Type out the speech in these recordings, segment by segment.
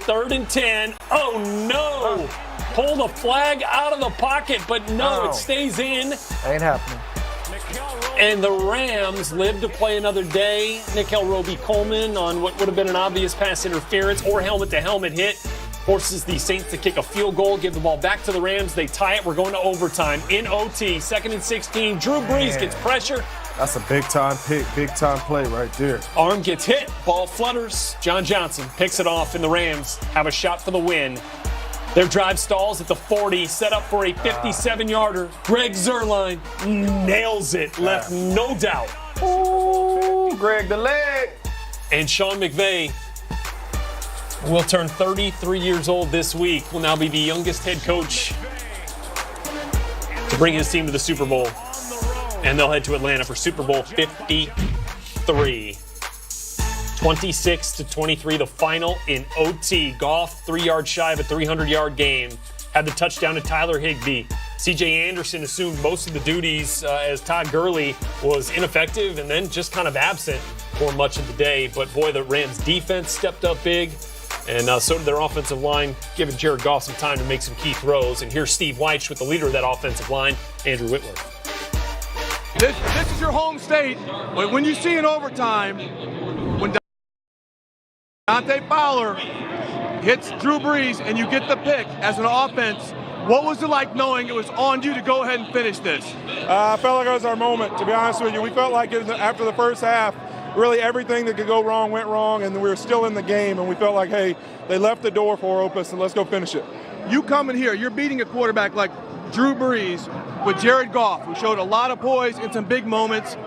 Third and 10. Oh, no. Pull the flag out of the pocket, but no, it stays in. Ain't happening. And the Rams live to play another day. Nickel Roby-Coleman on what would have been an obvious pass interference or helmet-to-helmet hit forces the Saints to kick a field goal, give the ball back to the Rams. They tie it. We're going to overtime in OT. 2nd and 16. Drew Brees gets pressure. That's a big-time pick, big-time play right there. Arm gets hit. Ball flutters. John Johnson picks it off, and the Rams have a shot for the win. Their drive stalls at the 40, set up for a 57-yarder. Greg Zuerlein nails it, left no doubt. Ooh, Greg the leg. And Sean McVay will turn 33 years old this week. Will now be the youngest head coach to bring his team to the Super Bowl. And they'll head to Atlanta for Super Bowl 53. 26-23, the final in OT. Goff, 3 yards shy of a 300-yard game. Had the touchdown to Tyler Higbee. C.J. Anderson assumed most of the duties as Todd Gurley was ineffective and then just kind of absent for much of the day. But, boy, the Rams' defense stepped up big, and so did their offensive line, giving Jared Goff some time to make some key throws. And here's Steve Wyche with the leader of that offensive line, Andrew Whitworth. This is your home state. When you see in overtime, when Dante Fowler hits Drew Brees and you get the pick as an offense, what was it like knowing it was on you to go ahead and finish this? I felt like it was our moment, to be honest with you. We felt like after the first half, really everything that could go wrong went wrong, and we were still in the game, and we felt like, hey, they left the door for open, so let's go finish it. You coming here, you're beating a quarterback like Drew Brees with Jared Goff, who showed a lot of poise in some big moments.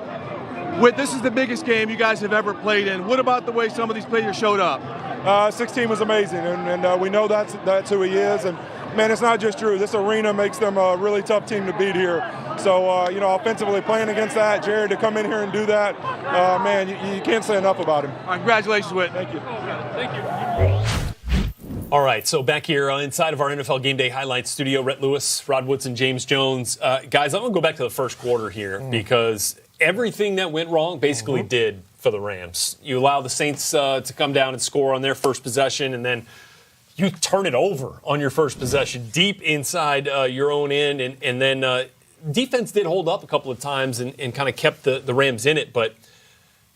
This is the biggest game you guys have ever played in. What about the way some of these players showed up? 16 was amazing, and we know that's who he is. And, man, it's not just Drew. This arena makes them a really tough team to beat here. So, offensively playing against that, Jared to come in here and do that, man, you can't say enough about him. All right, congratulations, Whit. Thank you. Thank you. All right, so back here inside of our NFL Gameday Highlights studio, Rhett Lewis, Rod Woodson, James Jones. Guys, I'm going to go back to the first quarter here because everything that went wrong basically did for the Rams. You allow the Saints to come down and score on their first possession, and then you turn it over on your first possession deep inside your own end. And then defense did hold up a couple of times and kind of kept the Rams in it. But,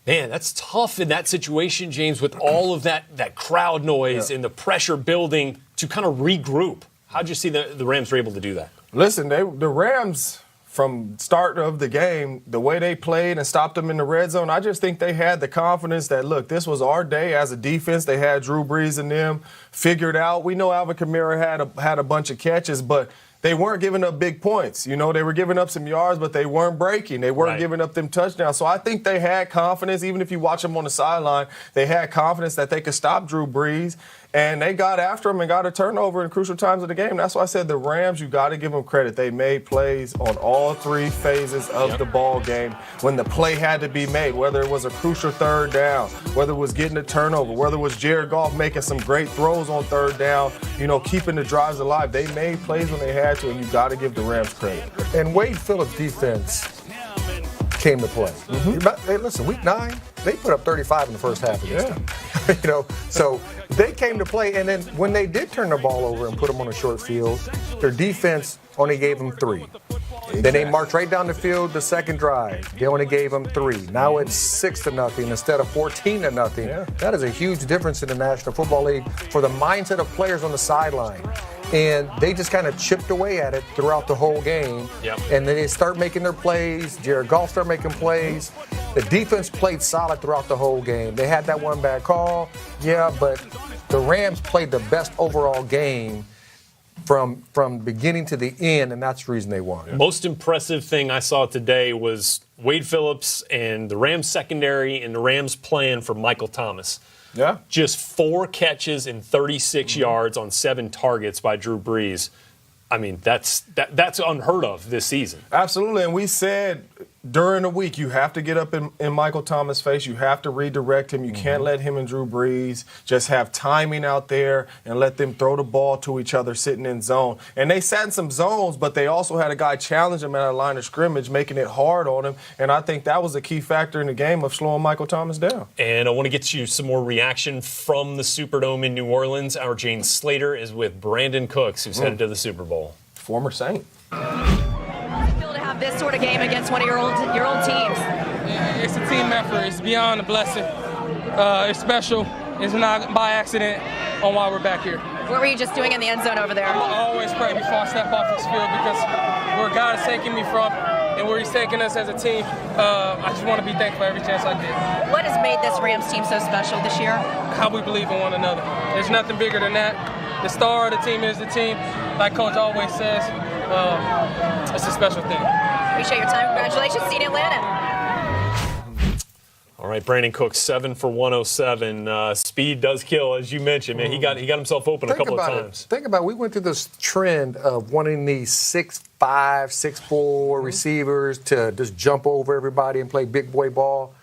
man, that's tough in that situation, James, with all of that crowd noise and the pressure building to kind of regroup. How'd you see the Rams were able to do that? Listen, the Rams, from start of the game, the way they played and stopped them in the red zone, I just think they had the confidence that, look, this was our day as a defense. They had Drew Brees and them figured out. We know Alvin Kamara had a bunch of catches, but they weren't giving up big points. You know, they were giving up some yards, but they weren't breaking. They weren't giving up them touchdowns. So I think they had confidence. Even if you watch them on the sideline, they had confidence that they could stop Drew Brees. And they got after him and got a turnover in crucial times of the game. That's why I said the Rams, you got to give them credit. They made plays on all three phases of the ball game when the play had to be made, whether it was a crucial third down, whether it was getting a turnover, whether it was Jared Goff making some great throws on third down, keeping the drives alive. They made plays when they had to, and you got to give the Rams credit. And Wade Phillips' defense came to play. Hey, listen, week 9, they put up 35 in the first half against them. So they came to play, and then when they did turn the ball over and put them on a short field, their defense only gave them 3. Exactly. Then they marched right down the field the second drive. They only gave them 3. Now it's 6-0 instead of 14-0. Yeah. That is a huge difference in the National Football League for the mindset of players on the sideline. And they just kind of chipped away at it throughout the whole game. Yep. And then they start making their plays. Jared Goff started making plays. The defense played solid throughout the whole game. They had that one bad call, but the Rams played the best overall game from beginning to the end, and that's the reason they won. Most impressive thing I saw today was Wade Phillips and the Rams secondary and the Rams plan for Michael Thomas. Yeah. Just 4 catches and 36 yards on 7 targets by Drew Brees. I mean, that's unheard of this season. Absolutely, and we said during the week, you have to get up in Michael Thomas' face. You have to redirect him. You can't let him and Drew Brees just have timing out there and let them throw the ball to each other sitting in zone. And they sat in some zones, but they also had a guy challenge him at a line of scrimmage, making it hard on him. And I think that was a key factor in the game of slowing Michael Thomas down. And I want to get you some more reaction from the Superdome in New Orleans. Our Jane Slater is with Brandon Cooks, who's headed to the Super Bowl. Former Saint. This sort of game against one of your old teams? It's a team effort. It's beyond a blessing. It's special. It's not by accident on why we're back here. What were you just doing in the end zone over there? I always pray before I step off this field because where God is taking me from and where He's taking us as a team, I just want to be thankful every chance I get. What has made this Rams team so special this year? How we believe in one another. There's nothing bigger than that. The star of the team is the team. Like Coach always says, it's a special thing. Appreciate your time. Congratulations. See you in Atlanta. All right, Brandon Cooks, 7 for 107. Speed does kill, as you mentioned, man. He got himself open a couple of times. Think about it. We went through this trend of wanting these 6'5", 6'4" receivers to just jump over everybody and play big boy ball.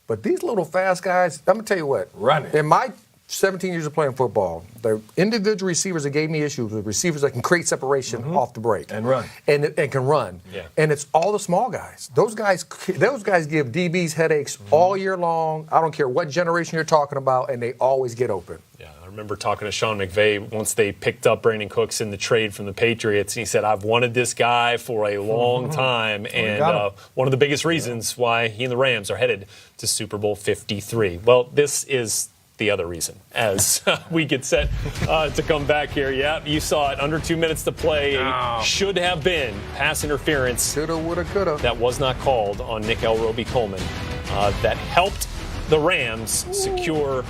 But these little fast guys, I'm going to tell you what. Running. In my 17 years of playing football, the individual receivers that gave me issues were receivers that can create separation off the break and run and can run. Yeah. And it's all the small guys. Those guys give DBs headaches all year long. I don't care what generation you're talking about, and they always get open. Yeah, I remember talking to Sean McVay once they picked up Brandon Cooks in the trade from the Patriots. And he said, "I've wanted this guy for a long time," and one of the biggest reasons why he and the Rams are headed to Super Bowl 53. Well, this is the other reason as we get set to come back here. Yeah, you saw it. Under 2 minutes to play. Should have been pass interference. Coulda, woulda, coulda. That was not called on Nick Elroby-Coleman. That helped the Rams secure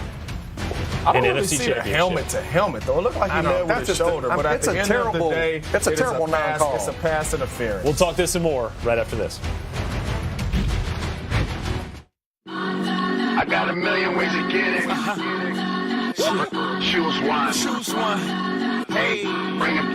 I don't an really NFC see championship. The helmet to helmet, though. It looked like he led with his shoulder, but at the end of the day, that's a terrible non-call. It's a pass interference. We'll talk this and more right after this. I got a million ways to get it. Choose one. Hey, bring it